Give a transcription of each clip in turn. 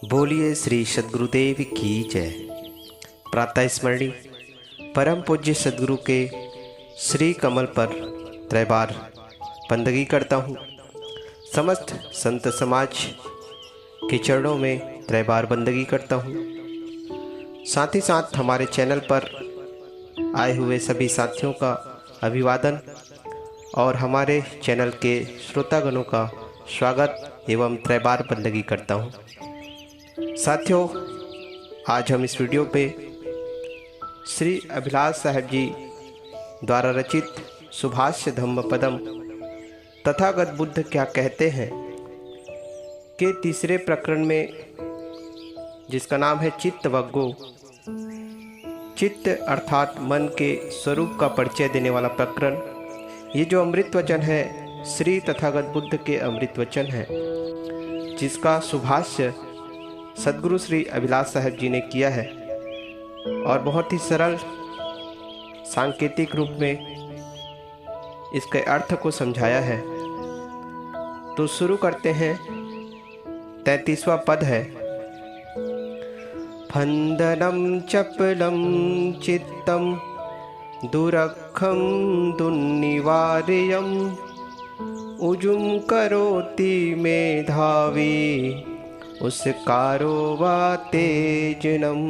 बोलिए श्री सद्गुरुदेव की जय। प्रातः स्मरणी परम पूज्य सद्गुरु के श्री कमल पर त्रैबार बंदगी करता हूँ। समस्त संत समाज के चरणों में त्रैबार बंदगी करता हूँ। साथ ही साथ हमारे चैनल पर आए हुए सभी साथियों का अभिवादन और हमारे चैनल के श्रोतागणों का स्वागत एवं त्रैबार बंदगी करता हूँ। साथियों, आज हम इस वीडियो पे श्री अभिलाष साहब जी द्वारा रचित सुभाष्य धम्मपदम तथागत बुद्ध क्या कहते हैं के तीसरे प्रकरण में, जिसका नाम है चित्त वग्गो, चित्त अर्थात मन के स्वरूप का परिचय देने वाला प्रकरण। ये जो अमृत वचन है श्री तथागत बुद्ध के अमृत वचन है, जिसका सुभाष्य सद्गुरु श्री अभिलाष साहब जी ने किया है और बहुत ही सरल सांकेतिक रूप में इसके अर्थ को समझाया है। तो शुरू करते हैं। 33वां पद है। फंदनम चपलम चित्तम दुरखम दुन्निवार्यम उजुम करोति मेधावी उसकारो वा तेजनम।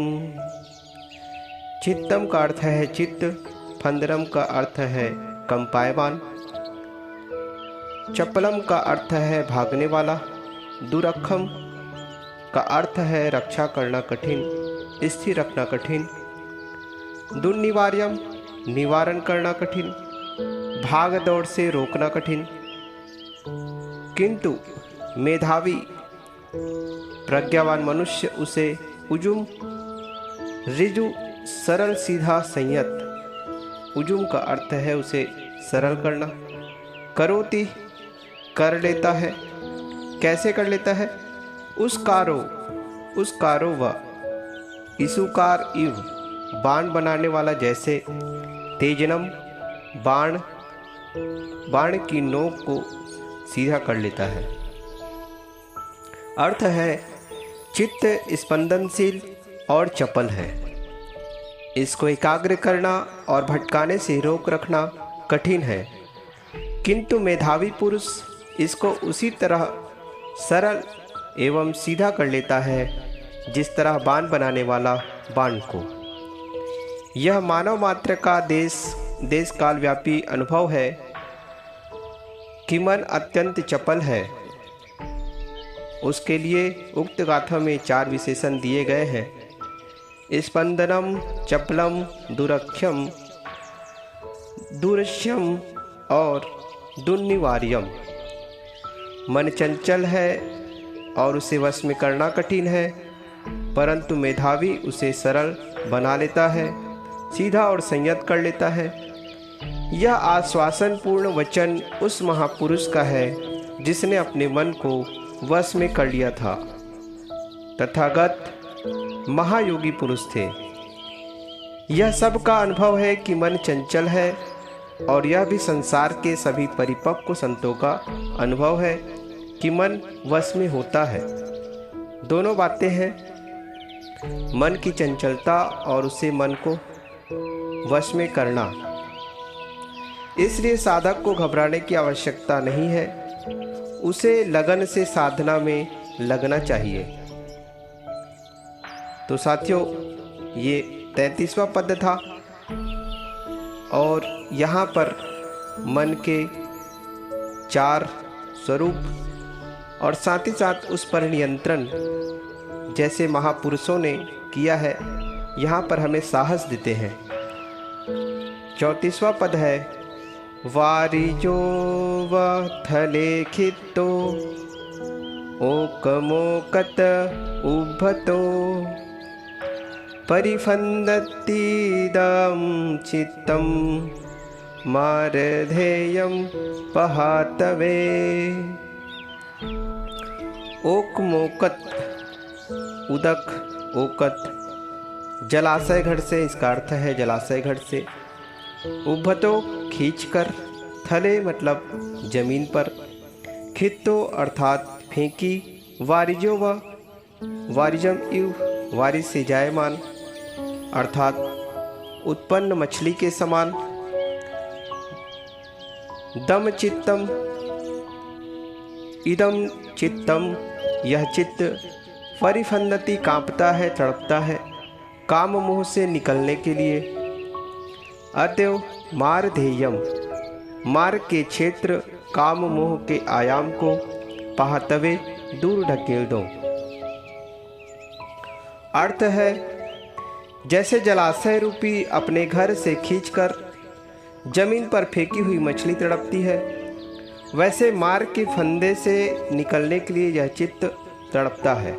चित्तम का अर्थ है चित्त, फंदरम का अर्थ है कंपायमान, चपलम का अर्थ है भागने वाला, दुरखम का अर्थ है रक्षा करना कठिन, स्थिर रखना कठिन, दुर्निवार्यम निवारण करना कठिन, भाग दौड़ से रोकना कठिन, किंतु मेधावी प्रज्ञावान मनुष्य उसे उजुम ऋजु सरल सीधा संयत, उजुम का अर्थ है उसे सरल करना, करोति कर लेता है। कैसे कर लेता है? उस कारो व इसुकार इव बाण बनाने वाला जैसे, तेजनम बाण की नोक को सीधा कर लेता है। अर्थ है चित्त स्पंदनशील और चपल है, इसको एकाग्र करना और भटकाने से रोक रखना कठिन है, किंतु मेधावी पुरुष इसको उसी तरह सरल एवं सीधा कर लेता है जिस तरह बाण बनाने वाला बाण को। यह मानव मात्र का देश काल व्यापी अनुभव है कि मन अत्यंत चपल है। उसके लिए उक्त गाथा में 4 विशेषण दिए गए हैं। स्पंदनम, चपलम, दुरख्यम, दुरश्यम और दुर्निवार्यम। मन चंचल है और उसे वश में करना कठिन है, परंतु मेधावी उसे सरल बना लेता है, सीधा और संयत कर लेता है। यह आश्वासन पूर्ण वचन उस महापुरुष का है जिसने अपने मन को वश में कर लिया था। तथागत महायोगी पुरुष थे। यह सब का अनुभव है कि मन चंचल है, और यह भी संसार के सभी परिपक्व संतों का अनुभव है कि मन वश में होता है। दोनों बातें हैं, मन की चंचलता और उसे मन को वश में करना। इसलिए साधक को घबराने की आवश्यकता नहीं है, उसे लगन से साधना में लगना चाहिए। तो साथियों, ये 33वां पद था और यहाँ पर मन के 4 स्वरूप और साथ ही साथ उस पर नियंत्रण जैसे महापुरुषों ने किया है, यहाँ पर हमें साहस देते हैं। 34वां पद है। वारिजो व थलेखितो ओकमोकत उभतो परिफन्दतीदं चित्तं मारधेयं पहातवे। ओकमोकत उदक, ओकत जलाशय घड़ से, इसका अर्थ है जलाशय घड़ से। उभतो खींचकर, थले मतलब जमीन पर, खित्तो अर्थात फेंकी, वारिजो व वारिजम इव वारिज से जायमान अर्थात उत्पन्न मछली के समान। दम चित्तम इदम चित्तम, यह चित्त परिफन्नति कांपता है, तड़पता है काम मोह से निकलने के लिए। अतएव मारधेयम, मार्ग के क्षेत्र काम मोह के आयाम को पाहतवे दूर ढकेल दो। अर्थ है, जैसे जलाशय रूपी अपने घर से खींचकर जमीन पर फेंकी हुई मछली तड़पती है, वैसे मार्ग के फंदे से निकलने के लिए यह चित्त तड़पता है।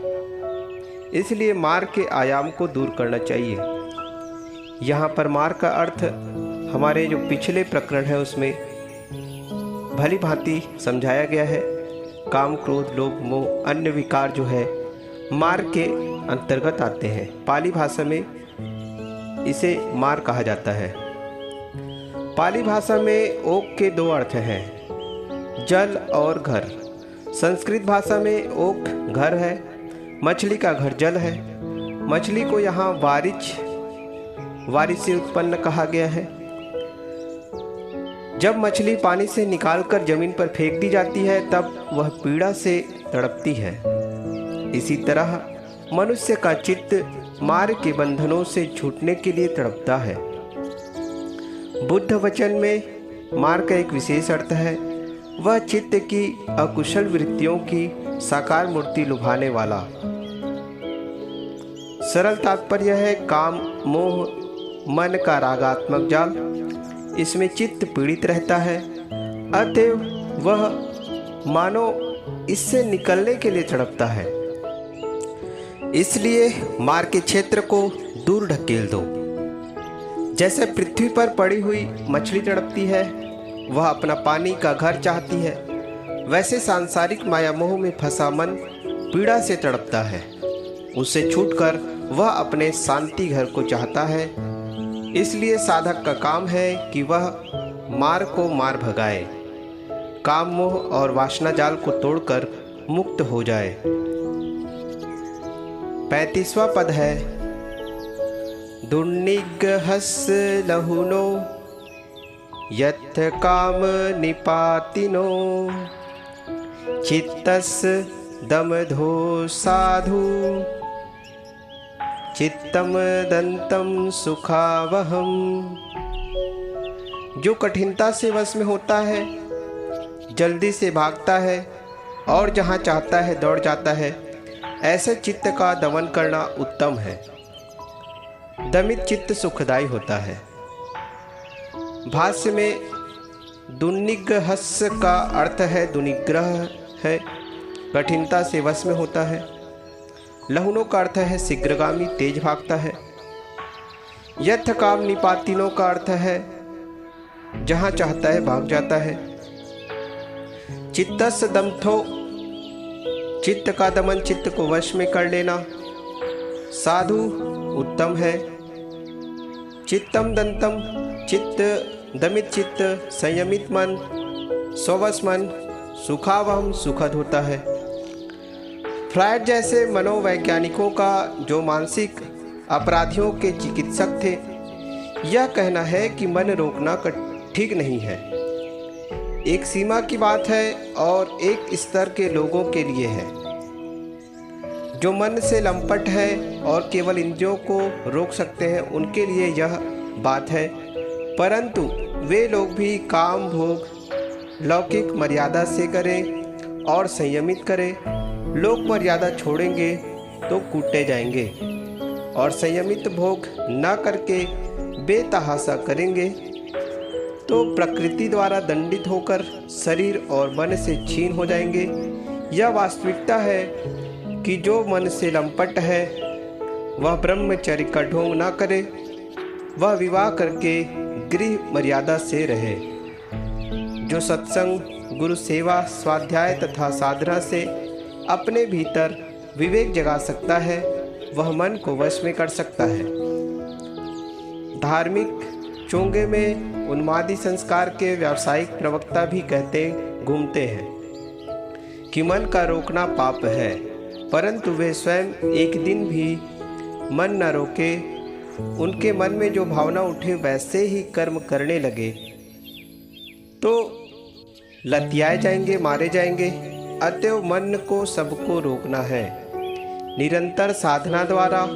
इसलिए मार्ग के आयाम को दूर करना चाहिए। यहाँ पर मार्ग का अर्थ हमारे जो पिछले प्रकरण है उसमें भली भांति समझाया गया है। काम, क्रोध, लोभ, मोह, अन्य विकार जो है मार्ग के अंतर्गत आते हैं। पाली भाषा में इसे मार्ग कहा जाता है। पाली भाषा में ओक के दो अर्थ हैं, जल और घर। संस्कृत भाषा में ओक घर है, मछली का घर जल है। मछली को यहाँ वारिज से उत्पन्न कहा गया है। जब मछली पानी से निकालकर जमीन पर फेंक दी जाती है तब वह पीड़ा से तड़पती है। इसी तरह मनुष्य का चित्त मार्ग के बंधनों से छूटने के लिए तड़पता है। बुद्ध वचन में मार्ग का एक विशेष अर्थ है, वह चित्त की अकुशल वृत्तियों की साकार मूर्ति लुभाने वाला। सरल तात्पर्य है, काम, मोह, मन का रागात्मक जाल, इसमें चित्त पीड़ित रहता है। अतएव वह मानो इससे निकलने के लिए तड़पता है। इसलिए मार्ग के क्षेत्र को दूर ढकेल दो। जैसे पृथ्वी पर पड़ी हुई मछली तड़पती है, वह अपना पानी का घर चाहती है, वैसे सांसारिक माया मोह में फंसा मन पीड़ा से तड़पता है। उससे छूटकर वह अपने शांति घर को चाहता है। इसलिए साधक का काम है कि वह मार्ग को मार भगाए, काम, मोह और वासना जाल को तोड़कर मुक्त हो जाए। 35वां पद है, दुर्निग्रहस् लहुनो यथ काम निपातिनो चित्तस् दमधो साधु चित्तम दंतम सुखावहम। जो कठिनता से वश में होता है, जल्दी से भागता है और जहाँ चाहता है दौड़ जाता है, ऐसे चित्त का दमन करना उत्तम है। दमित चित्त सुखदायी होता है। भाष्य में दुर्निग्रहस् का अर्थ है दुर्निग्रह है, कठिनता से वश में होता है। लहुनों का अर्थ है शीघ्रगामी, तेज भागता है। यथ काम निपातिनों का अर्थ है जहाँ चाहता है भाग जाता है। चित्तस् दमथो, चित्त का दमन, चित्त को वश में कर लेना। साधु उत्तम है। चित्तम दंतम, चित्त दमित चित्त, संयमित मन, स्ववश मन, सुखावहम, सुखद होता है। फ्रायड जैसे मनोवैज्ञानिकों का, जो मानसिक अपराधियों के चिकित्सक थे, यह कहना है कि मन रोकना ठीक नहीं है। एक सीमा की बात है और एक स्तर के लोगों के लिए है। जो मन से लंपट है और केवल इंद्रियों को रोक सकते हैं, उनके लिए यह बात है। परंतु वे लोग भी काम भोग लौकिक मर्यादा से करें और संयमित करें। लोक मर्यादा छोड़ेंगे तो कूटे जाएंगे और संयमित भोग न करके बेतहाशा करेंगे तो प्रकृति द्वारा दंडित होकर शरीर और मन से छीन हो जाएंगे। यह वास्तविकता है कि जो मन से लंपट है वह ब्रह्मचर्य का ढोंग न करे, वह विवाह करके गृह मर्यादा से रहे। जो सत्संग, गुरु सेवा, स्वाध्याय तथा साधना से अपने भीतर विवेक जगा सकता है, वह मन को वश में कर सकता है। धार्मिक चोंगे में उन्मादी संस्कार के व्यावसायिक प्रवक्ता भी कहते घूमते हैं कि मन का रोकना पाप है। परंतु वे स्वयं एक दिन भी मन न रोके, उनके मन में जो भावना उठे वैसे ही कर्म करने लगे तो लतियाए जाएंगे, मारे जाएंगे। अतएव मन को सबको रोकना है। निरंतर साधना द्वारा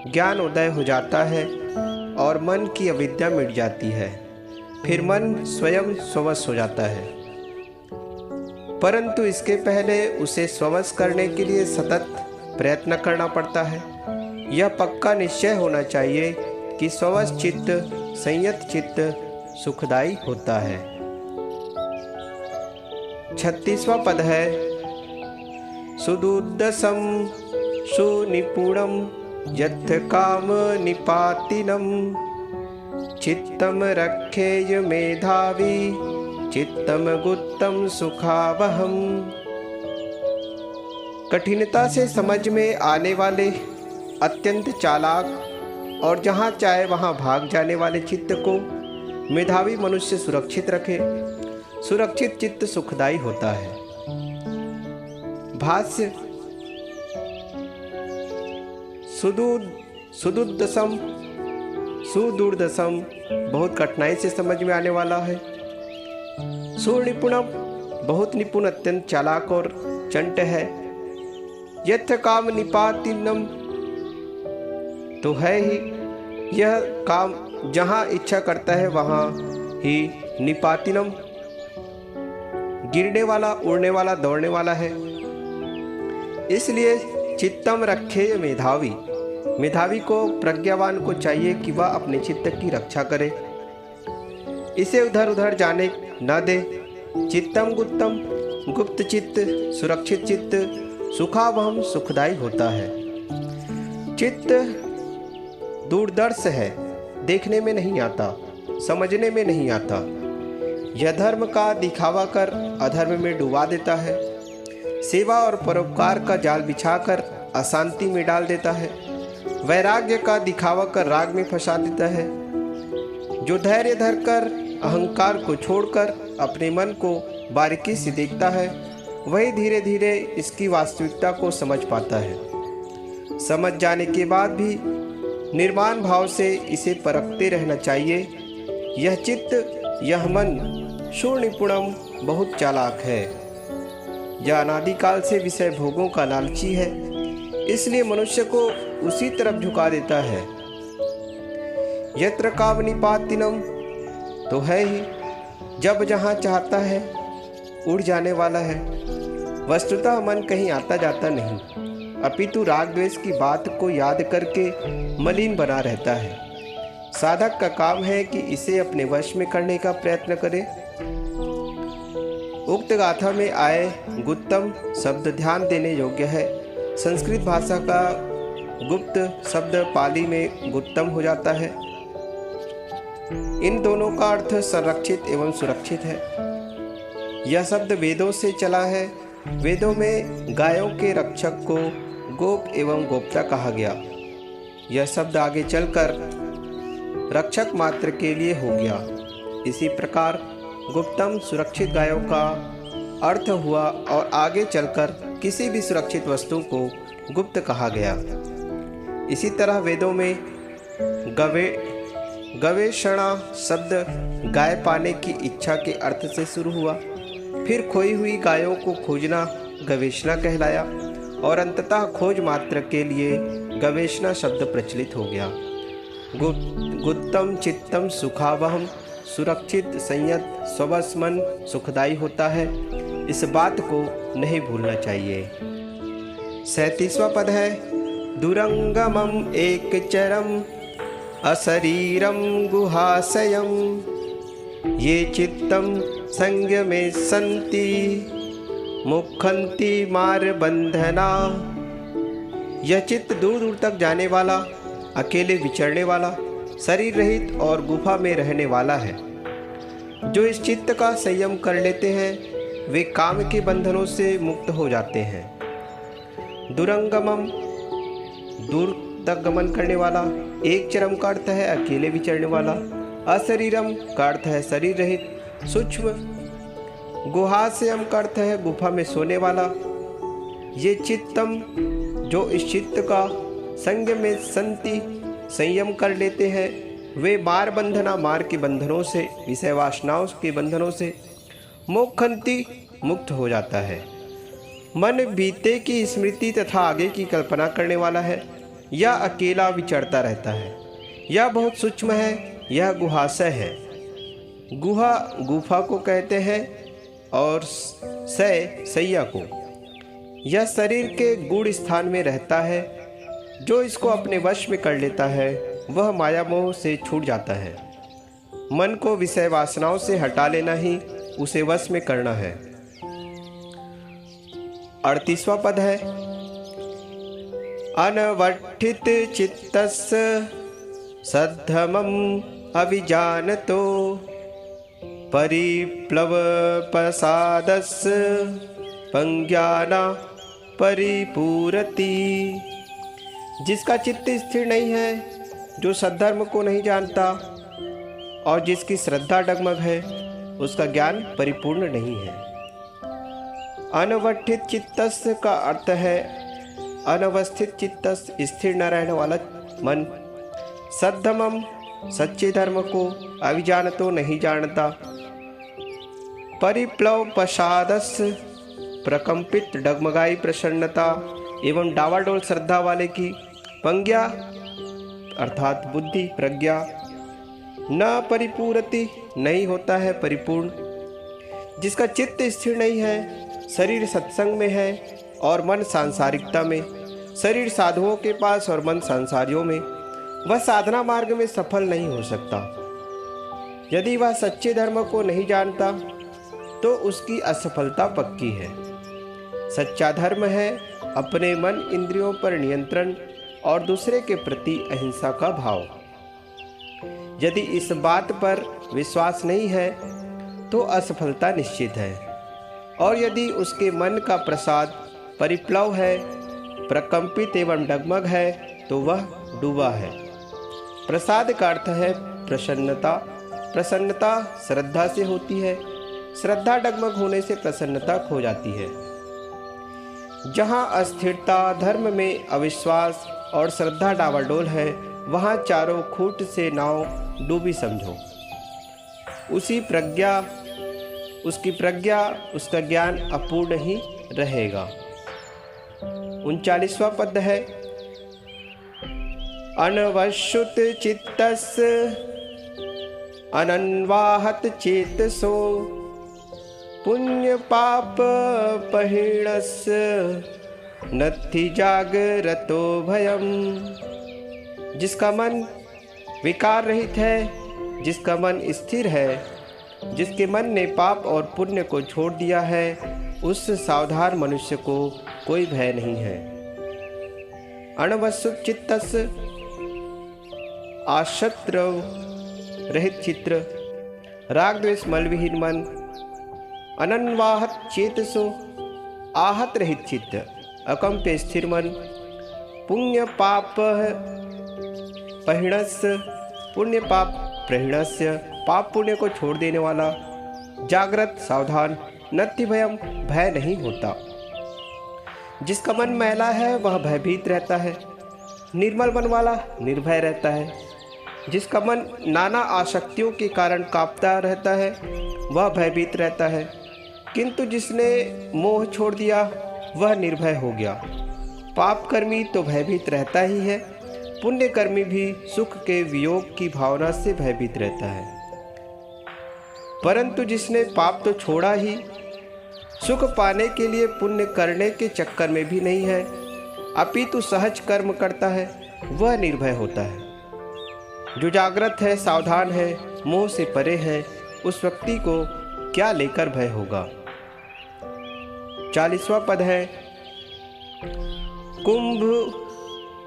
ज्ञान उदय हो जाता है और मन की अविद्या मिट जाती है। फिर मन स्वयं स्ववश हो जाता है। परंतु इसके पहले उसे स्ववश करने के लिए सतत प्रयत्न करना पड़ता है। यह पक्का निश्चय होना चाहिए कि स्ववश चित्त, संयत चित्त सुखदायी होता है। 36वां पद है, सुदुर्दसम सुनिपुणम यथ काम निपातिनम चित्तम रक्षेय मेधावी चित्तम गुप्तम सुखावहम। कठिनता से समझ में आने वाले, अत्यंत चालाक और जहाँ चाहे वहाँ भाग जाने वाले चित्त को मेधावी मनुष्य सुरक्षित रखे। सुरक्षित चित्त सुखदायी होता है। भाष्य, सुदुर्दसम, सुदुर्दसम बहुत कठिनाई से समझ में आने वाला है। सुनिपुणम बहुत निपुण, अत्यंत चालाक और चंट है। यथ काम निपातिनम तो है ही, यह काम जहाँ इच्छा करता है वहाँ ही निपातिनम गिरने वाला, उड़ने वाला, दौड़ने वाला है। इसलिए चित्तम रखे मेधावी, मेधावी को, प्रज्ञावान को चाहिए कि वह अपने चित्त की रक्षा करे, इसे उधर उधर जाने न दे। चित्तम गुप्तम, गुप्त चित्त, सुरक्षित चित्त सुखावहम सुखदायी होता है। चित्त दूरदर्श है, देखने में नहीं आता, समझने में नहीं आता। यह धर्म का दिखावा कर अधर्म में डुबा देता है। सेवा और परोपकार का जाल बिछाकर अशांति में डाल देता है। वैराग्य का दिखावा कर राग में फंसा देता है। जो धैर्य धरकर अहंकार को छोड़कर अपने मन को बारीकी से देखता है, वही धीरे धीरे इसकी वास्तविकता को समझ पाता है। समझ जाने के बाद भी निर्माण भाव से इसे परखते रहना चाहिए। यह चित्त, यह मन सुनिपुणम बहुत चालाक है। यह अनादिकाल से विषय भोगों का लालची है, इसलिए मनुष्य को उसी तरफ झुका देता है। यत्र काम निपातिनम तो है ही, जब जहाँ चाहता है उड़ जाने वाला है। वस्तुतः मन कहीं आता जाता नहीं, अपितु राग द्वेष की बात को याद करके मलिन बना रहता है। साधक का काम है कि इसे अपने वश में करने का प्रयत्न करे। उक्त गाथा में आए गुप्तम शब्द ध्यान देने योग्य है। संस्कृत भाषा का गुप्त शब्द पाली में गुप्तम हो जाता है। इन दोनों का अर्थ संरक्षित एवं सुरक्षित है। यह शब्द वेदों से चला है। वेदों में गायों के रक्षक को गोप एवं गोप्ता कहा गया। यह शब्द आगे चलकर रक्षक मात्र के लिए हो गया। इसी प्रकार गुप्तम सुरक्षित गायों का अर्थ हुआ और आगे चलकर किसी भी सुरक्षित वस्तु को गुप्त कहा गया। इसी तरह वेदों में गवेषणा शब्द गाय पाने की इच्छा के अर्थ से शुरू हुआ, फिर खोई हुई गायों को खोजना गवेषणा कहलाया और अंततः खोज मात्र के लिए गवेषणा शब्द प्रचलित हो गया। गुप्तम चित्तम सुखावहम, सुरक्षित संयत स्ववश मन सुखदायी होता है। इस बात को नहीं भूलना चाहिए। 37वां पद है, दुरंगमम एक चरम अशरीरम गुहाशयम ये चित्तम संग में संति मुखंति मार बंधना। यह चित्त दूर दूर तक जाने वाला, अकेले विचरने वाला, शरीर रहित और गुफा में रहने वाला है। जो इस चित्त का संयम कर लेते हैं वे काम के बंधनों से मुक्त हो जाते हैं। दुरंगमम दूर तक गमन करने वाला, एक चरम का अर्थ है अकेले विचरने वाला, अशरीरम का अर्थ है शरीर रहित सूक्ष्म, गुहाशयम का अर्थ है गुफा में सोने वाला। ये चित्तम जो इस चित्त का संग में संति संयम कर लेते हैं, वे मार बंधना मार के बंधनों से, विषय वासनाओं के बंधनों से मोक्षंति मुक्त हो जाता है। मन बीते की स्मृति तथा आगे की कल्पना करने वाला है, यह अकेला विचरता रहता है। यह बहुत सूक्ष्म है, यह गुहाशय है। गुहा गुफा को कहते हैं और सय सैया को। यह शरीर के गूढ़ स्थान में रहता है। जो इसको अपने वश में कर लेता है वह माया मोह से छूट जाता है। मन को विषय वासनाओं से हटा लेना ही उसे वश में करना है। 38वां पद है, अनवठित चित्तस्य सद्धमम अविजानतो परिप्लव प्रसादस्य पंज्ञाना परिपूरति। जिसका चित्त स्थिर नहीं है, जो सद्धर्म को नहीं जानता और जिसकी श्रद्धा डगमग है, उसका ज्ञान परिपूर्ण नहीं है। अनवठित चित्तस्य का अर्थ है अनवस्थित चित्तस्य, स्थिर न रहने वाला मन। सद्धमम सच्चे धर्म को, अविजानतो नहीं जानता। परिप्लव प्रसादस्य प्रकंपित डगमगाई प्रसन्नता एवं डावाडोल श्रद्धा वाले की। पंज्ञा अर्थात बुद्धि प्रज्ञा। न परिपूरति नहीं होता है परिपूर्ण। जिसका चित्त स्थिर नहीं है, शरीर सत्संग में है और मन सांसारिकता में, शरीर साधुओं के पास और मन सांसारियों में, वह साधना मार्ग में सफल नहीं हो सकता। यदि वह सच्चे धर्म को नहीं जानता तो उसकी असफलता पक्की है। सच्चा धर्म है अपने मन इंद्रियों पर नियंत्रण और दूसरे के प्रति अहिंसा का भाव। यदि इस बात पर विश्वास नहीं है तो असफलता निश्चित है। और यदि उसके मन का प्रसाद परिप्लव है, प्रकंपित एवं डगमग है, तो वह डूबा है। प्रसाद का अर्थ है प्रसन्नता। प्रसन्नता श्रद्धा से होती है। श्रद्धा डगमग होने से प्रसन्नता खो जाती है। जहाँ अस्थिरता, धर्म में अविश्वास और श्रद्धा डावाडोल है, वहाँ चारों खूंट से नाव डूबी समझो। उसकी प्रज्ञा, उसका ज्ञान अपूर्ण ही रहेगा। 39वां पद है, अनवशुत चित्तस्य अनन्वाहत चेतसो पुण्य पाप पहिणस्य नत्थि जागरतो भयम। जिसका मन विकार रहित है, जिसका मन स्थिर है, जिसके मन ने पाप और पुण्य को छोड़ दिया है, उस सावधान मनुष्य को कोई भय नहीं है। अनवशुत चित्तस्य आशत्र रहित चित्र, राग द्वेष मल विहीन मन। अनन्वाहत चेतसो आहत रहित चित्त, अकंप स्थिर मन। पुण्य पाप पहिणस्य, पुण्य पाप प्रहिणस्य, पाप पुण्य को छोड़ देने वाला। जागृत सावधान, नत्थि भयम, भय नहीं होता। जिसका मन मैला है वह भयभीत रहता है। निर्मल मन वाला निर्भय रहता है। जिसका मन नाना आसक्तियों के कारण कांपता रहता है वह भयभीत रहता है। किंतु जिसने मोह छोड़ दिया वह निर्भय हो गया। पाप कर्मी तो भयभीत रहता ही है, पुण्य कर्मी भी सुख के वियोग की भावना से भयभीत रहता है। परंतु जिसने पाप तो छोड़ा ही, सुख पाने के लिए पुण्य करने के चक्कर में भी नहीं है, अपितु सहज कर्म करता है, वह निर्भय होता है। जो जागृत है, सावधान है, मोह से परे है, उस व्यक्ति को क्या लेकर भय होगा। 40वां पद है,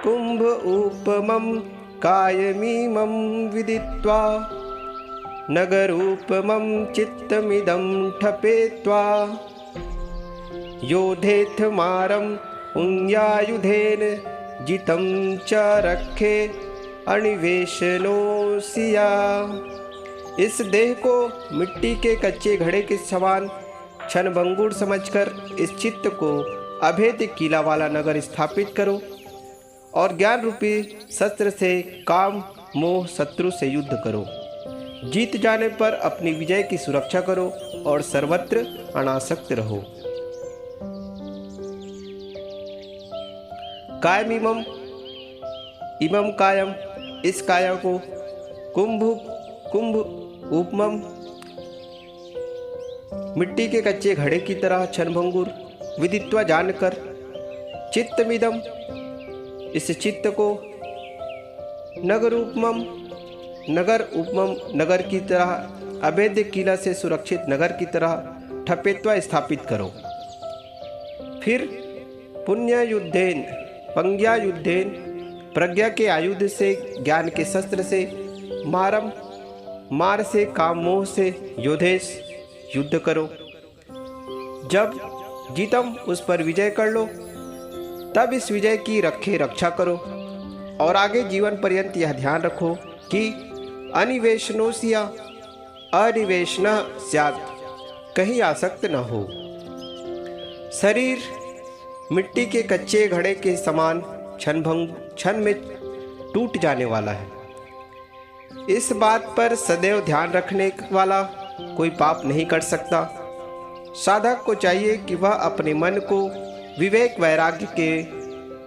कुंभ उपमं कायमीमं विदित्वा नगरूपमं चित्तमिदं ठपेत्वा योधेथ मारं पुण्यायुधेन जितं च रखे अनिवेशनोसिया। इस देह को मिट्टी के कच्चे घड़े के समान क्षणभंगुर समझकर इस चित्त को अभेद्य किला वाला नगर स्थापित करो और ज्ञान रूपी शस्त्र से काम मोह शत्रु से युद्ध करो। जीत जाने पर अपनी विजय की सुरक्षा करो और सर्वत्र अनासक्त रहो। कायम इमम कायम, इस काया को कुंभ उपमम, मिट्टी के कच्चे घड़े की तरह क्षणभंगुर विदित्वा जानकर, चित्तमिदम, इस चित्त को नगर उपमम नगर की तरह अभेद्य किला से सुरक्षित नगर की तरह ठपेत्वा स्थापित करो। फिर पुण्य युद्धेन पंग्या युद्धेन, प्रज्ञा के आयुध से ज्ञान के शस्त्र से मार से काम मोह से योधेश युद्ध करो। जब जीतम उस पर विजय कर लो तब इस विजय की रक्षा करो और आगे जीवन पर्यंत यह ध्यान रखो कि अनिवेशनोसिया अनिवेशन स्यात्, कहीं आसक्त न हो। शरीर मिट्टी के कच्चे घड़े के समान क्षण में टूट जाने वाला है। इस बात पर सदैव ध्यान रखने वाला कोई पाप नहीं कर सकता। साधक को चाहिए कि वह अपने मन को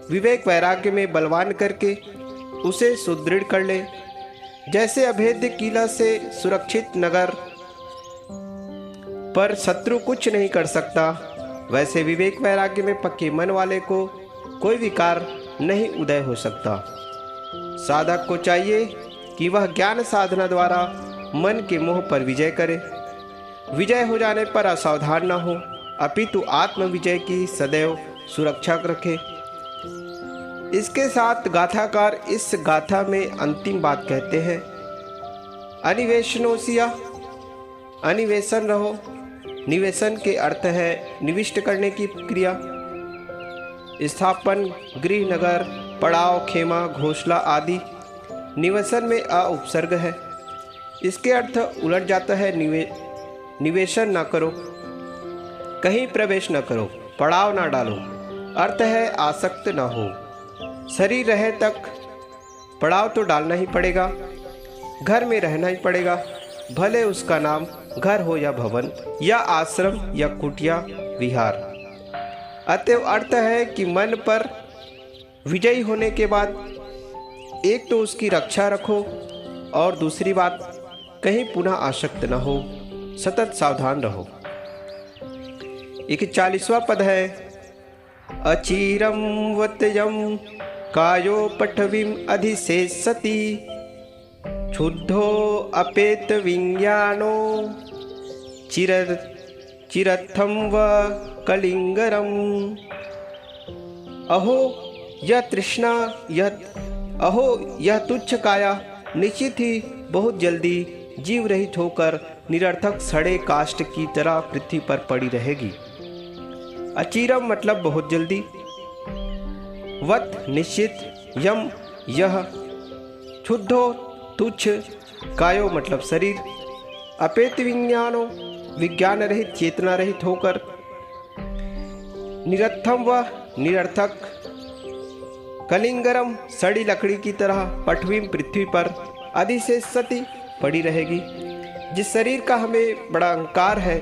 विवेक वैराग्य में बलवान करके उसे सुदृढ़ कर ले। जैसे अभेद्य किला से सुरक्षित नगर पर शत्रु कुछ नहीं कर सकता, वैसे विवेक वैराग्य में पक्के मन वाले को कोई विकार नहीं उदय हो सकता। साधक को चाहिए कि वह ज्ञान साधना द्वारा मन के मोह पर विजय करे। विजय हो जाने पर असावधान न हो, अपितु आत्म विजय की सदैव सुरक्षा रखे। इसके साथ गाथाकार इस गाथा में अंतिम बात कहते हैं, अनिवेशनोसिया, अनिवेशन रहो। निवेशन के अर्थ है निविष्ट करने की क्रिया। स्थापन, गृह, नगर, पड़ाव, खेमा, घोंसला आदि निवेशन में अ उपसर्ग है। इसके अर्थ उलट जाता है, निवेशन ना करो, कहीं प्रवेश न करो, पड़ाव ना डालो। अर्थ है आसक्त न हो। शरीर रहे तक पड़ाव तो डालना ही पड़ेगा, घर में रहना ही पड़ेगा, भले उसका नाम घर हो या भवन या आश्रम या कुटिया विहार। अतएव अर्थ है कि मन पर विजयी होने के बाद एक तो उसकी रक्षा रखो और दूसरी बात कहीं पुनः आसक्त न हो, सतत सावधान रहो। 41वां पद है, अचीरम वत्ययम कायो पठवीम अधिशेषति क्षुद्धो अपेत विज्ञानो चिरथम व कलिंगरम। अहो यह तुच्छ काया निश्चित ही बहुत जल्दी जीव रहित होकर निरर्थक सड़े काष्ठ की तरह पृथ्वी पर पड़ी रहेगी। अचीरम मतलब बहुत जल्दी, वत निश्चित, यम यह, क्षुद्धो तुच्छ, कायो मतलब शरीर, अपेत विज्ञानो विज्ञान रहित चेतना रहित होकर, निरर्थम व निरर्थक, कलिंगरम सड़ी लकड़ी की तरह, पठवीम पृथ्वी पर, अधिशेषति पड़ी रहेगी। जिस शरीर का हमें बड़ा अहंकार है,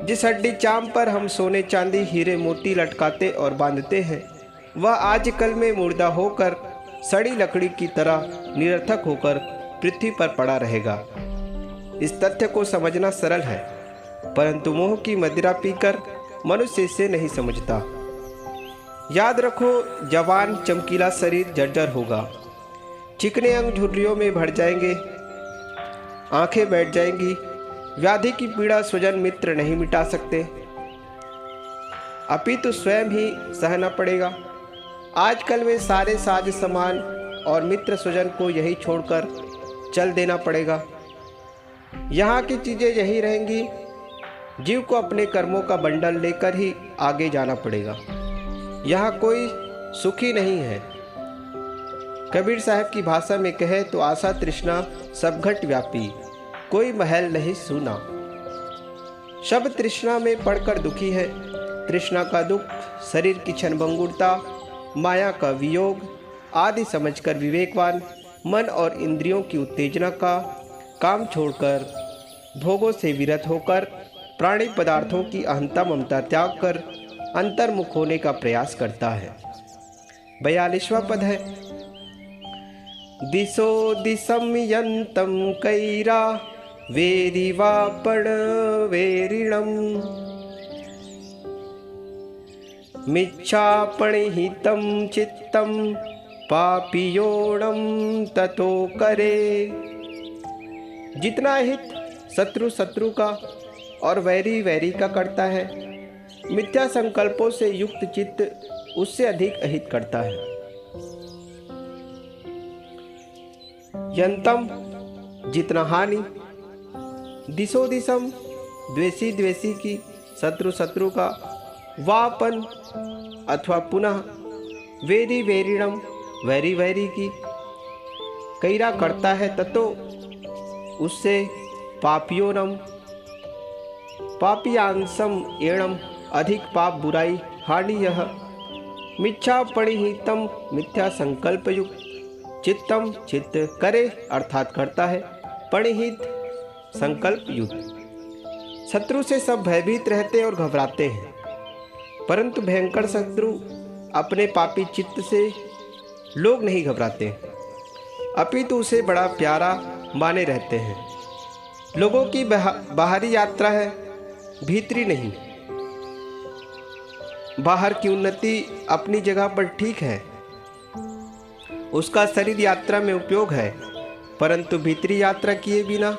जिस हड्डी चाम पर हम सोने चांदी हीरे मोती लटकाते और बांधते हैं, वह आजकल में मुर्दा होकर सड़ी लकड़ी की तरह निरर्थक होकर पृथ्वी पर पड़ा रहेगा। इस तथ्य को समझना सरल है, परंतु मोह की मदिरा पीकर मनुष्य इसे नहीं समझता। याद रखो, जवान चमकीला शरीर जर्जर होगा, चिकने अंग झुर्रियों में भर जाएंगे, आंखें बैठ जाएंगी। व्याधि की पीड़ा स्वजन मित्र नहीं मिटा सकते, अपितु स्वयं ही सहना पड़ेगा। आजकल में सारे साज सामान और मित्र स्वजन को यही छोड़कर चल देना पड़ेगा। यहाँ की चीज़ें यही रहेंगी। जीव को अपने कर्मों का बंडल लेकर ही आगे जाना पड़ेगा। यहाँ कोई सुखी नहीं है। कबीर साहब की भाषा में कहे तो आशा तृष्णा सब घट व्यापी, कोई महल नहीं सुना। सब तृष्णा में पड़कर दुखी है। तृष्णा का दुख शरीर की क्षणभंगुरता, माया का वियोग आदि समझकर विवेकवान मन और इंद्रियों की उत्तेजना का काम छोड़कर भोगों से विरत होकर प्राणी पदार्थों की अहंता ममता त्याग कर अंतर्मुख होने का प्रयास करता है। 42वां पद है, दिशो दिशम यंतम कैरा वेदिवापण वेरिणम मिच्छापणिहितं चित्तं पापियोणम ततो करे। जितना हित शत्रु शत्रु का और वैरी वैरी का करता है, मिथ्या संकल्पों से युक्त चित्त उससे अधिक अहित करता है। यंतम जितना हानि, दिशो दिशम द्वेषी द्वेषी की, शत्रु शत्रु का, वापन अथवा पुनः, वेरी वेरिणम वैरी वैरी की, कैरा करता है ततो उससे, पापियोनम पापियांसम एणम अधिक पाप बुराई हानि यह, मिच्छापणिहितम मिथ्या संकल्प युक्त, चित्तम चित्त करे अर्थात करता है, पणिहित संकल्प युक्त। शत्रु से सब भयभीत रहते और घबराते हैं, परंतु भयंकर शत्रु अपने पापी चित्त से लोग नहीं घबराते, अपितु उसे बड़ा प्यारा माने रहते हैं। लोगों की बाहरी यात्रा है, भीतरी नहीं। बाहर की उन्नति अपनी जगह पर ठीक है, उसका शरीर यात्रा में उपयोग है, परंतु भीतरी यात्रा किए बिना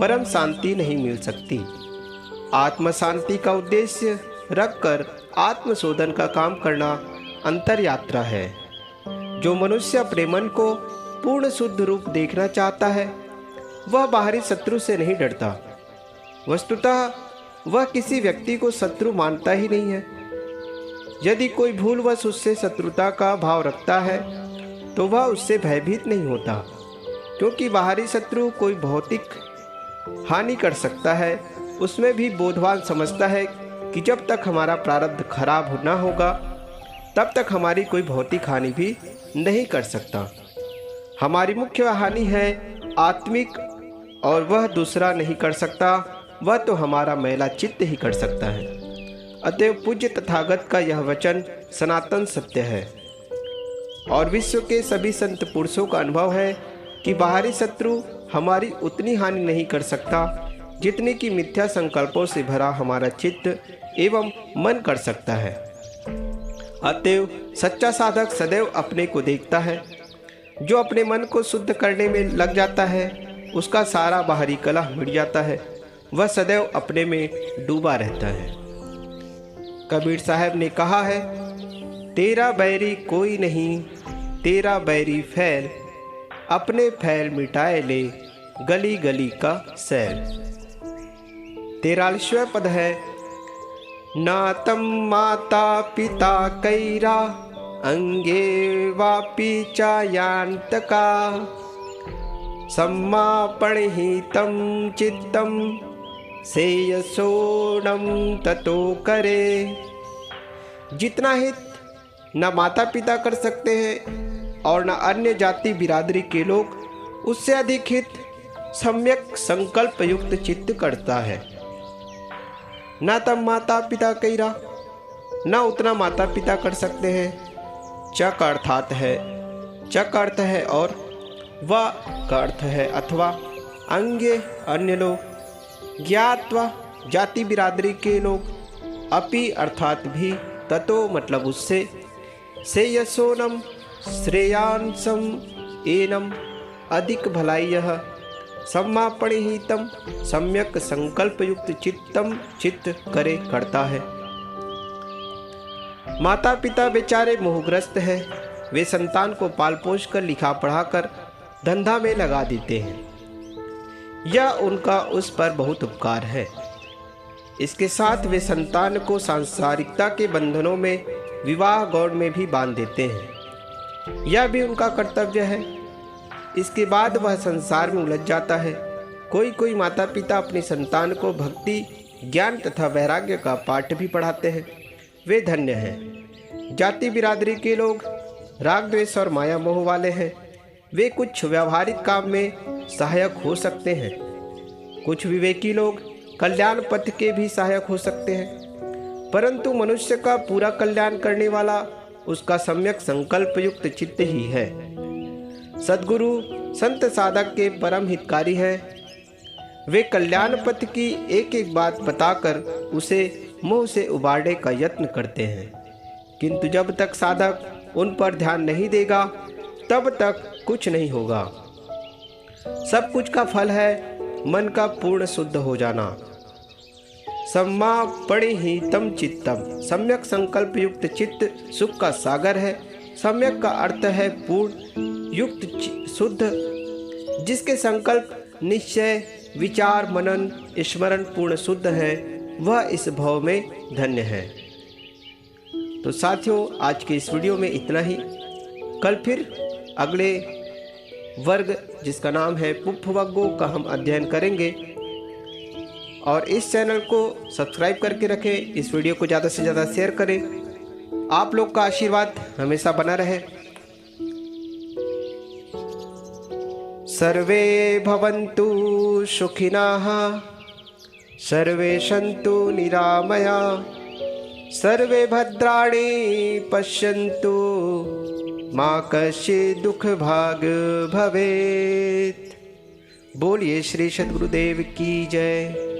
परम शांति नहीं मिल सकती। आत्म शांति का उद्देश्य रखकर आत्मशोधन का काम करना अंतर यात्रा है। जो मनुष्य अपने मन को पूर्ण शुद्ध रूप देखना चाहता है, वह बाहरी शत्रु से नहीं डरता। वस्तुतः वह किसी व्यक्ति को शत्रु मानता ही नहीं है। यदि कोई भूलवश उससे शत्रुता का भाव रखता है तो वह उससे भयभीत नहीं होता, क्योंकि बाहरी शत्रु कोई भौतिक हानि कर सकता है, उसमें भी बोधवान समझता है कि जब तक हमारा प्रारब्ध खराब ना होगा तब तक हमारी कोई भौतिक हानि भी नहीं कर सकता। हमारी मुख्य हानि है आत्मिक, और वह दूसरा नहीं कर सकता, वह तो हमारा मैला चित्त ही कर सकता है। अतएव पूज्य तथागत का यह वचन सनातन सत्य है और विश्व के सभी संत पुरुषों का अनुभव है कि बाहरी शत्रु हमारी उतनी हानि नहीं कर सकता जितनी कि मिथ्या संकल्पों से भरा हमारा चित्त एवं मन कर सकता है। अतएव सच्चा साधक सदैव अपने को देखता है। जो अपने मन को शुद्ध करने में लग जाता है उसका सारा बाहरी कलह मिट जाता है, वह सदैव अपने में डूबा रहता है। कबीर साहब ने कहा है, तेरा बैरी कोई नहीं, तेरा बैरी फैल, अपने फैल मिटाए ले, गली गली का सैल। 43वां पद है, नातम माता पिता कैरा अंगे वापि चायांतका सम्मापणिहितं चित्तं सेयसोणम ततो करे। जितना हित न माता पिता कर सकते हैं और न अन्य जाति बिरादरी के लोग, उससे अधिक हित सम्यक संकल्प युक्त चित्त करता है। न तब माता पिता कैरा, न उतना माता पिता कर सकते हैं। चक अर्थात है, चक अर्थ है और व का अर्थ है अथवा, अंगे अन्य लोग, ज्ञात्वा जाति बिरादरी के लोग, अपि अर्थात भी, ततो मतलब उससे, से यशोनम श्रेयांसम एनम अधिक भलाई यह, सम्मापणिहितम सम्यक संकल्प युक्त चित्तम चित्त करे करता है। माता पिता बेचारे मोहग्रस्त हैं, वे संतान को पाल पोष कर लिखा पढ़ाकर धंधा में लगा देते हैं। यह उनका उस पर बहुत उपकार है। इसके साथ वे संतान को सांसारिकता के बंधनों में विवाह गौड़ में भी बांध देते हैं। यह भी उनका कर्तव्य है। इसके बाद वह संसार में उलझ जाता है। कोई कोई माता पिता अपनी संतान को भक्ति, ज्ञान तथा वैराग्य का पाठ भी पढ़ाते हैं, वे धन्य हैं। जाति बिरादरी के लोग राग द्वेष और माया मोह वाले हैं, वे कुछ व्यवहारिक काम में सहायक हो सकते हैं। कुछ विवेकी लोग कल्याण पथ के भी सहायक हो सकते हैं, परंतु मनुष्य का पूरा कल्याण करने वाला उसका सम्यक संकल्प युक्त चित्त ही है। सद्गुरु संत साधक के परम हितकारी हैं। वे कल्याण पथ की एक एक बात बताकर उसे मोह से उबारने का यत्न करते हैं, किंतु जब तक साधक उन पर ध्यान नहीं देगा तब तक कुछ नहीं होगा। सब कुछ का फल है मन का पूर्ण शुद्ध हो जाना। सम्मापणिहितं चित्तम, सम्यक संकल्प युक्त चित्त सुख का सागर है। सम्यक का अर्थ है पूर्ण युक्त शुद्ध, जिसके संकल्प निश्चय विचार मनन स्मरण पूर्ण शुद्ध है, वह इस भव में धन्य है। तो साथियों, आज के इस वीडियो में इतना ही। कल फिर अगले वर्ग जिसका नाम है पुप्पवग्गो का हम अध्ययन करेंगे। और इस चैनल को सब्सक्राइब करके रखें, इस वीडियो को ज़्यादा से ज़्यादा शेयर करें। आप लोग का आशीर्वाद हमेशा बना रहे। सर्वे भवन्तु सुखिनः, सर्वे सन्तु निरामया, सर्वे भद्राणि पश्यन्तु, मा कश्चित् दुःख भाग भवेत्। बोलिए श्री सद्गुरुदेव की जय।